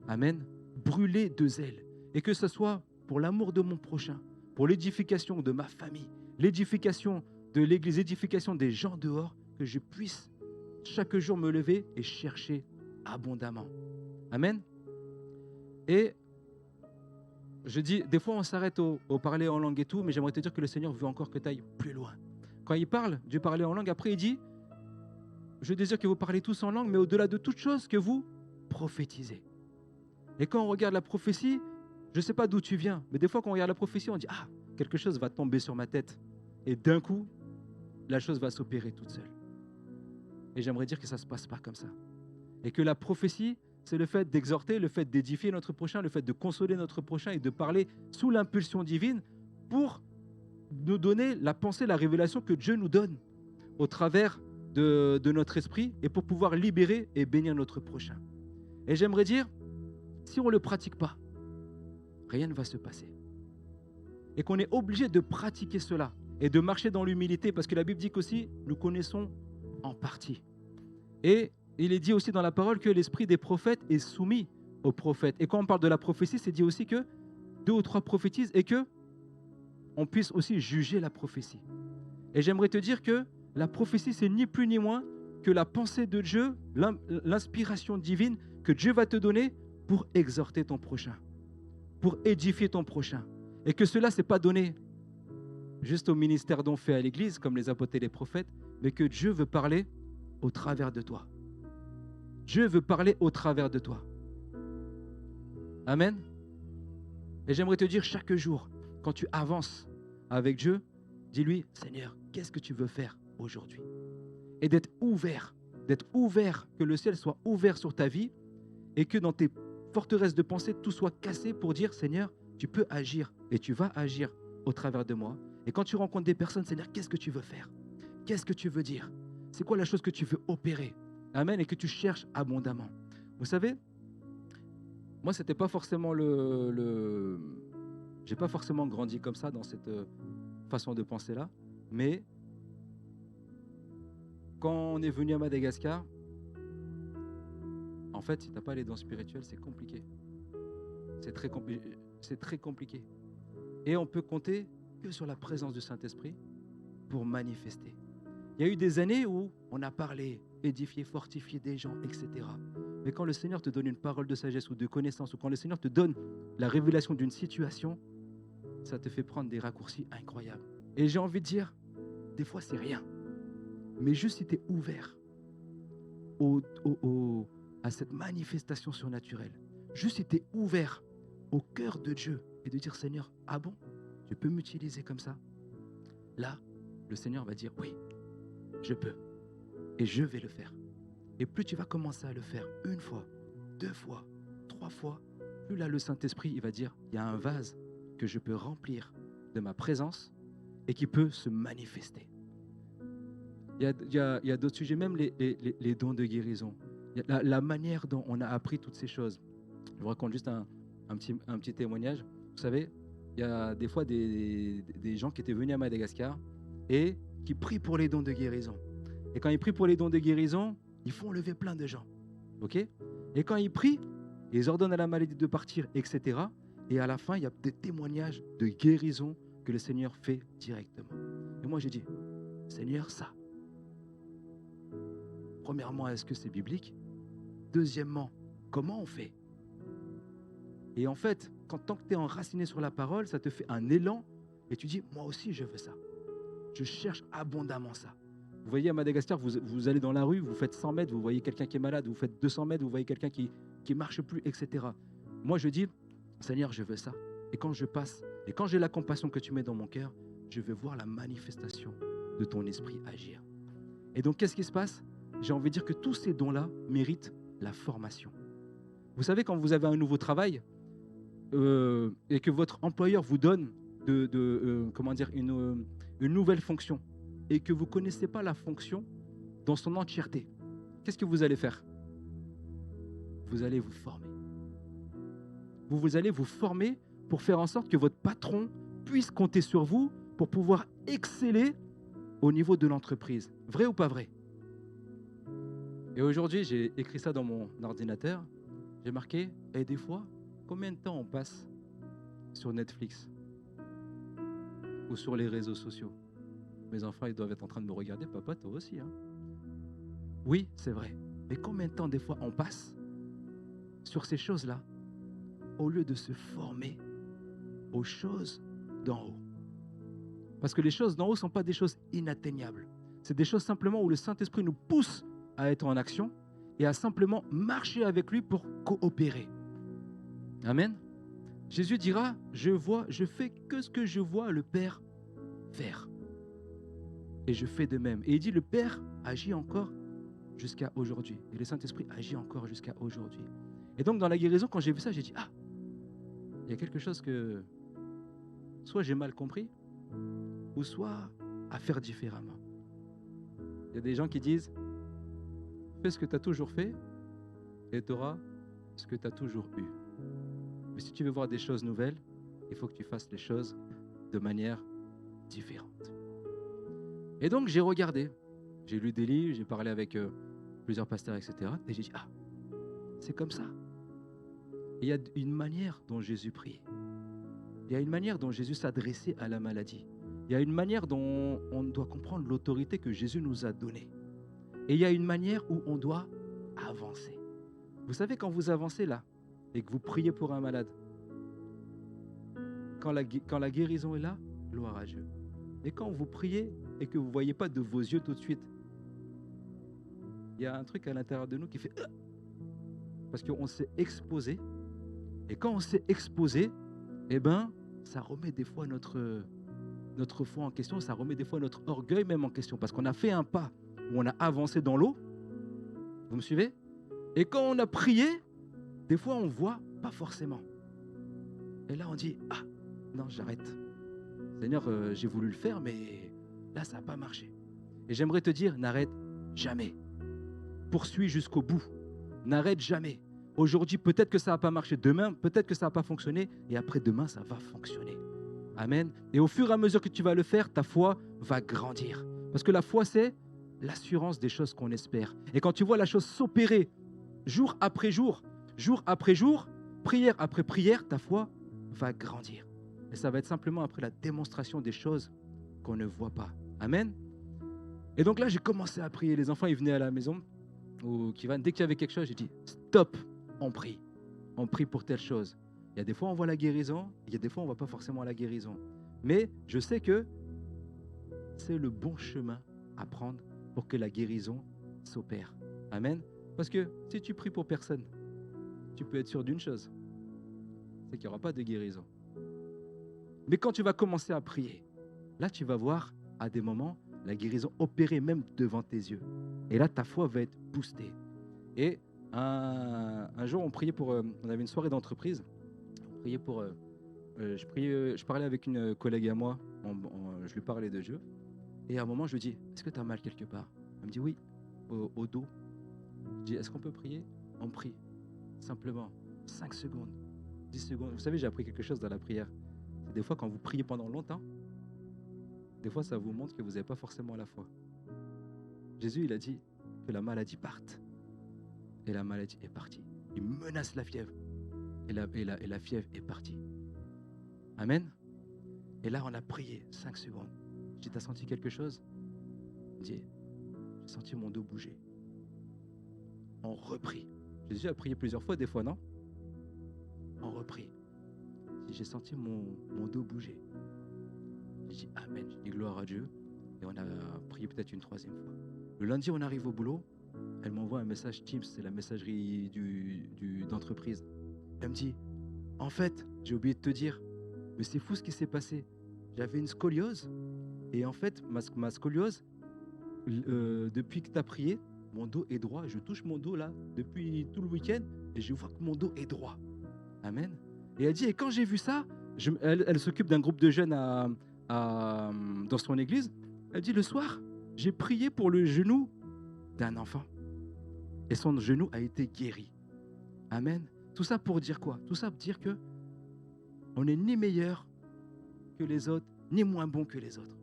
[SPEAKER 1] Amen. Brûler de zèle. Et que ce soit pour l'amour de mon prochain, pour l'édification de ma famille, l'édification de l'Église, l'édification des gens dehors, que je puisse chaque jour me lever et chercher abondamment. Amen. Et je dis, des fois on s'arrête au parler en langue et tout, mais j'aimerais te dire que le Seigneur veut encore que tu ailles plus loin. Quand il parle du parler en langue, après il dit, je désire que vous parlez tous en langue, mais au-delà de toute chose, que vous prophétisez. Et quand on regarde la prophétie, je ne sais pas d'où tu viens, mais des fois quand on regarde la prophétie, on dit, ah, quelque chose va tomber sur ma tête. Et d'un coup, la chose va s'opérer toute seule. Et j'aimerais dire que ça ne se passe pas comme ça. Et que la prophétie, c'est le fait d'exhorter, le fait d'édifier notre prochain, le fait de consoler notre prochain et de parler sous l'impulsion divine pour nous donner la pensée, la révélation que Dieu nous donne au travers de notre esprit et pour pouvoir libérer et bénir notre prochain. Et j'aimerais dire, si on ne le pratique pas, rien ne va se passer. Et qu'on est obligé de pratiquer cela et de marcher dans l'humilité parce que la Bible dit qu'aussi, nous connaissons en partie. Et il est dit aussi dans la parole que l'esprit des prophètes est soumis aux prophètes. Et quand on parle de la prophétie, c'est dit aussi que 2 ou 3 prophétisent et que on puisse aussi juger la prophétie. Et j'aimerais te dire que la prophétie, c'est ni plus ni moins que la pensée de Dieu, l'inspiration divine que Dieu va te donner pour exhorter ton prochain, pour édifier ton prochain. Et que cela, ce n'est pas donné juste au ministère dont fait à l'Église, comme les apôtres et les prophètes, mais que Dieu veut parler au travers de toi. Dieu veut parler au travers de toi. Amen. Et j'aimerais te dire chaque jour, quand tu avances avec Dieu, dis-lui, Seigneur, qu'est-ce que tu veux faire aujourd'hui? Et d'être ouvert, que le ciel soit ouvert sur ta vie et que dans tes forteresses de pensée, tout soit cassé pour dire, Seigneur, tu peux agir et tu vas agir au travers de moi. Et quand tu rencontres des personnes, Seigneur, qu'est-ce que tu veux faire? Qu'est-ce que tu veux dire? C'est quoi la chose que tu veux opérer? Amen. Et que tu cherches abondamment. Vous savez, moi, c'était pas forcément j'ai pas forcément grandi comme ça, dans cette façon de penser-là. Mais quand on est venu à Madagascar, en fait, si tu n'as pas les dons spirituels, c'est compliqué. C'est très compliqué. Et on peut compter que sur la présence du Saint-Esprit pour manifester. Il y a eu des années où on a parlé, édifié, fortifié des gens, etc. Mais quand le Seigneur te donne une parole de sagesse ou de connaissance, ou quand le Seigneur te donne la révélation d'une situation, ça te fait prendre des raccourcis incroyables. Et j'ai envie de dire, des fois c'est rien. Mais juste si tu es ouvert à cette manifestation surnaturelle, juste si tu es ouvert au cœur de Dieu et de dire, Seigneur, ah bon, tu peux m'utiliser comme ça? Là, le Seigneur va dire, oui, je peux. Et je vais le faire. Et plus tu vas commencer à le faire une fois, 2 fois, 3 fois, plus là, le Saint-Esprit, il va dire, il y a un vase que je peux remplir de ma présence et qui peut se manifester. Il y a d'autres sujets, même les dons de guérison. La manière dont on a appris toutes ces choses. Je vous raconte juste un petit témoignage. Vous savez, il y a des fois des gens qui étaient venus à Madagascar et qui prient pour les dons de guérison. Et quand ils prient pour les dons de guérison, ils font lever plein de gens. OK? Et quand ils prient, ils ordonnent à la maladie de partir, etc. Et à la fin, il y a des témoignages de guérison que le Seigneur fait directement. Et moi, j'ai dit, Seigneur, ça. Premièrement, est-ce que c'est biblique? Deuxièmement, comment on fait? Et en fait, tant que tu es enraciné sur la parole, ça te fait un élan et tu dis, moi aussi, je veux ça. Je cherche abondamment ça. Vous voyez, à Madagascar, vous allez dans la rue, vous faites 100 mètres, vous voyez quelqu'un qui est malade, vous faites 200 mètres, vous voyez quelqu'un qui ne marche plus, etc. Moi, je dis, Seigneur, je veux ça. Et quand je passe, et quand j'ai la compassion que tu mets dans mon cœur, je veux voir la manifestation de ton esprit agir. Et donc, qu'est-ce qui se passe? J'ai envie de dire que tous ces dons-là méritent la formation. Vous savez, quand vous avez un nouveau travail et que votre employeur vous donne une nouvelle fonction et que vous ne connaissez pas la fonction dans son entièreté, qu'est-ce que vous allez faire? Vous allez vous former. Vous allez vous former pour faire en sorte que votre patron puisse compter sur vous pour pouvoir exceller au niveau de l'entreprise. Vrai ou pas vrai? Et aujourd'hui, j'ai écrit ça dans mon ordinateur. J'ai marqué, et des fois, combien de temps on passe sur Netflix ou sur les réseaux sociaux? Mes enfants, ils doivent être en train de me regarder. Papa, toi aussi. Hein? Oui, c'est vrai. Mais combien de temps, des fois, on passe sur ces choses-là au lieu de se former aux choses d'en haut? Parce que les choses d'en haut ne sont pas des choses inatteignables. C'est des choses simplement où le Saint-Esprit nous pousse à être en action et à simplement marcher avec lui pour coopérer. Amen. Jésus dira, je fais que ce que je vois le Père faire. Et je fais de même. Et il dit, le Père agit encore jusqu'à aujourd'hui. Et le Saint-Esprit agit encore jusqu'à aujourd'hui. Et donc, dans la guérison, quand j'ai vu ça, j'ai dit, il y a quelque chose que soit j'ai mal compris, ou soit à faire différemment. Il y a des gens qui disent, fais ce que tu as toujours fait et tu auras ce que tu as toujours eu. Mais si tu veux voir des choses nouvelles, il faut que tu fasses les choses de manière différente. Et donc, j'ai regardé, j'ai lu des livres, j'ai parlé avec plusieurs pasteurs, etc. Et j'ai dit, c'est comme ça. Et il y a une manière dont Jésus priait. Il y a une manière dont Jésus s'adressait à la maladie. Il y a une manière dont on doit comprendre l'autorité que Jésus nous a donnée. Et il y a une manière où on doit avancer. Vous savez, quand vous avancez là, et que vous priez pour un malade, quand la guérison est là, gloire à Dieu. Et quand vous priez et que vous ne voyez pas de vos yeux tout de suite, il y a un truc à l'intérieur de nous qui fait parce qu'on s'est exposé. Et quand on s'est exposé, ça remet des fois notre foi en question, ça remet des fois notre orgueil même en question, parce qu'on a fait un pas où on a avancé dans l'eau. Vous me suivez? Et quand on a prié, des fois on ne voit pas forcément. Et là on dit, non, j'arrête. Seigneur, j'ai voulu le faire, mais là ça n'a pas marché. Et j'aimerais te dire, n'arrête jamais. poursuis jusqu'au bout. N'arrête jamais. Aujourd'hui, peut-être que ça va pas marcher. Demain, peut-être que ça va pas fonctionner. Et après-demain, ça va fonctionner. Amen. Et au fur et à mesure que tu vas le faire, ta foi va grandir. Parce que la foi, c'est l'assurance des choses qu'on espère. Et quand tu vois la chose s'opérer jour après jour, prière après prière, ta foi va grandir. Et ça va être simplement après la démonstration des choses qu'on ne voit pas. Amen. Et donc là, j'ai commencé à prier. Les enfants, ils venaient à la maison. Ou qui dès qu'il y avait quelque chose, j'ai dit stop, on prie. On prie pour telle chose. Il y a des fois, on voit la guérison. Il y a des fois, on ne voit pas forcément la guérison. Mais je sais que c'est le bon chemin à prendre pour que la guérison s'opère. Amen. Parce que si tu pries pour personne, tu peux être sûr d'une chose, c'est qu'il n'y aura pas de guérison. Mais quand tu vas commencer à prier, là tu vas voir à des moments la guérison opérer même devant tes yeux. Et là ta foi va être boostée. Et un jour on priait pour, on avait une soirée d'entreprise, on priait pour, je parlais avec une collègue à moi, je lui parlais de Dieu. Et à un moment je lui dis, est-ce que tu as mal quelque part? Elle me dit oui, au dos. Je dis, est-ce qu'on peut prier? On prie. Simplement, 5 secondes, 10 secondes. Vous savez, j'ai appris quelque chose dans la prière. C'est des fois, quand vous priez pendant longtemps, des fois, ça vous montre que vous n'avez pas forcément la foi. Jésus, il a dit que la maladie parte. Et la maladie est partie. Il menace la fièvre. Et la fièvre est partie. Amen. Et là, on a prié 5 secondes. Je dis, t'as senti quelque chose? Il dit, j'ai senti mon dos bouger. On reprie. Jésus a prié plusieurs fois, des fois, non? On reprie. J'ai senti mon dos bouger. J'ai dit Amen, j'ai dit gloire à Dieu. Et on a prié peut-être une 3e fois. Le lundi, on arrive au boulot. Elle m'envoie un message Teams, c'est la messagerie d'entreprise. Elle me dit, en fait, j'ai oublié de te dire, mais c'est fou ce qui s'est passé. J'avais une scoliose. Et en fait, ma scoliose, depuis que tu as prié, mon dos est droit. Je touche mon dos là depuis tout le week-end et je vois que mon dos est droit. Amen. Et elle dit, et quand j'ai vu ça, elle s'occupe d'un groupe de jeunes dans son église. Elle dit, le soir, j'ai prié pour le genou d'un enfant. Et son genou a été guéri. Amen. Tout ça pour dire quoi? Tout ça pour dire que on n'est ni meilleur que les autres, ni moins bon que les autres.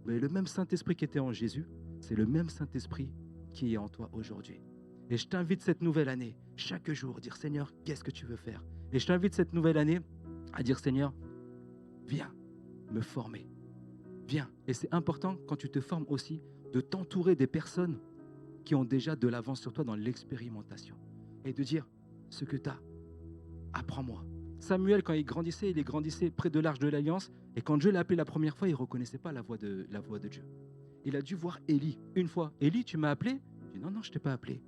[SPEAKER 1] Mais le même Saint-Esprit qui était en Jésus, c'est le même Saint-Esprit qui est en toi aujourd'hui. Et je t'invite cette nouvelle année, chaque jour, dire Seigneur, qu'est-ce que tu veux faire? Et je t'invite cette nouvelle année à dire Seigneur, viens me former. Viens. Et c'est important quand tu te formes aussi de t'entourer des personnes qui ont déjà de l'avance sur toi dans l'expérimentation. Et de dire ce que tu as, apprends-moi. Samuel, quand il grandissait près de l'arche de l'Alliance. Et quand Dieu l'a appelé la première fois, il ne reconnaissait pas la voix de Dieu. Il a dû voir Élie une fois. Élie, tu m'as appelé? Il dit non, je ne t'ai pas appelé.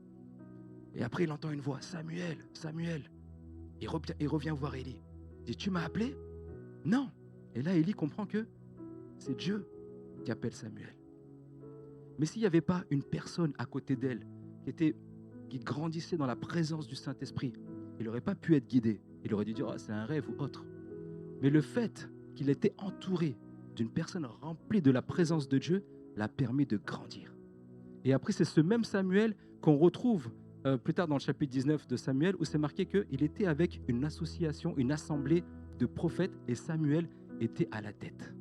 [SPEAKER 1] Et après, il entend une voix, Samuel, Samuel. Il revient voir Élie. Il dit, tu m'as appelé? Non. Et là, Élie comprend que c'est Dieu qui appelle Samuel. Mais s'il n'y avait pas une personne à côté d'elle qui grandissait dans la présence du Saint-Esprit, il n'aurait pas pu être guidé. Il aurait dû dire, oh, c'est un rêve ou autre. Mais le fait qu'il était entouré d'une personne remplie de la présence de Dieu l'a permis de grandir. Et après, c'est ce même Samuel qu'on retrouve plus tard dans le chapitre 19 de Samuel, où c'est marqué qu'il était avec une association, une assemblée de prophètes, et Samuel était à la tête.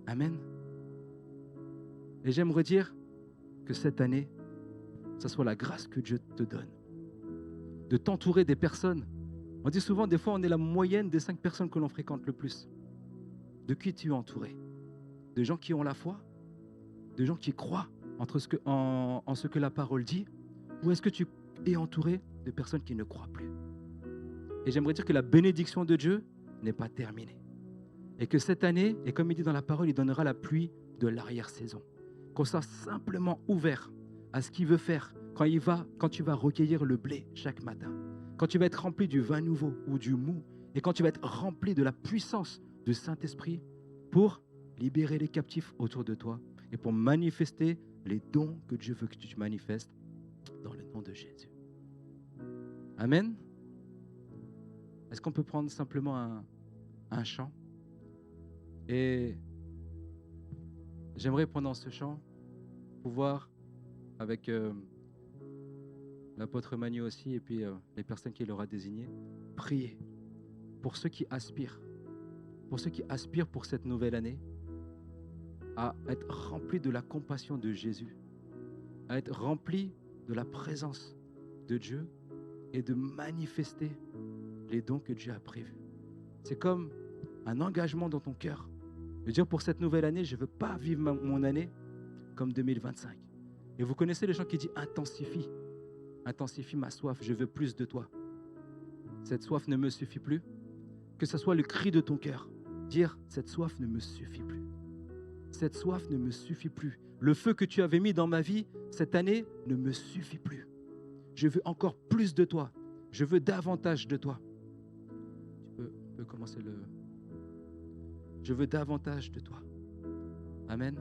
[SPEAKER 1] Amen. Et j'aimerais dire que cette année, ça soit la grâce que Dieu te donne, de t'entourer des personnes. On dit souvent, des fois, on est la moyenne des 5 personnes que l'on fréquente le plus. De qui tu es entouré? De gens qui ont la foi? De gens qui croient en ce que la parole dit? Ou est-ce que tu es entouré de personnes qui ne croient plus? Et j'aimerais dire que la bénédiction de Dieu n'est pas terminée. Et que cette année, et comme il dit dans la parole, il donnera la pluie de l'arrière-saison. Qu'on soit simplement ouvert à ce qu'il veut faire quand tu vas recueillir le blé chaque matin. Quand tu vas être rempli du vin nouveau ou du mou. Et quand tu vas être rempli de la puissance du Saint-Esprit pour libérer les captifs autour de toi et pour manifester les dons que Dieu veut que tu manifestes dans le nom de Jésus. Amen. Est-ce qu'on peut prendre simplement un chant? Et j'aimerais pendant ce chant pouvoir, avec l'apôtre Manu aussi, et puis les personnes qu'il aura désignées. Priez pour ceux qui aspirent pour cette nouvelle année à être remplis de la compassion de Jésus, à être remplis de la présence de Dieu et de manifester les dons que Dieu a prévus. C'est comme un engagement dans ton cœur. De dire pour cette nouvelle année, je ne veux pas vivre mon année comme 2025. Et vous connaissez les gens qui disent intensifie ma soif, je veux plus de toi. Cette soif ne me suffit plus. Que ce soit le cri de ton cœur. Dire cette soif ne me suffit plus. Cette soif ne me suffit plus. Le feu que tu avais mis dans ma vie cette année ne me suffit plus. Je veux encore plus de toi. Je veux davantage de toi. Tu peux commencer le... Je veux davantage de toi. Amen.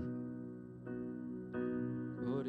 [SPEAKER 1] Oh,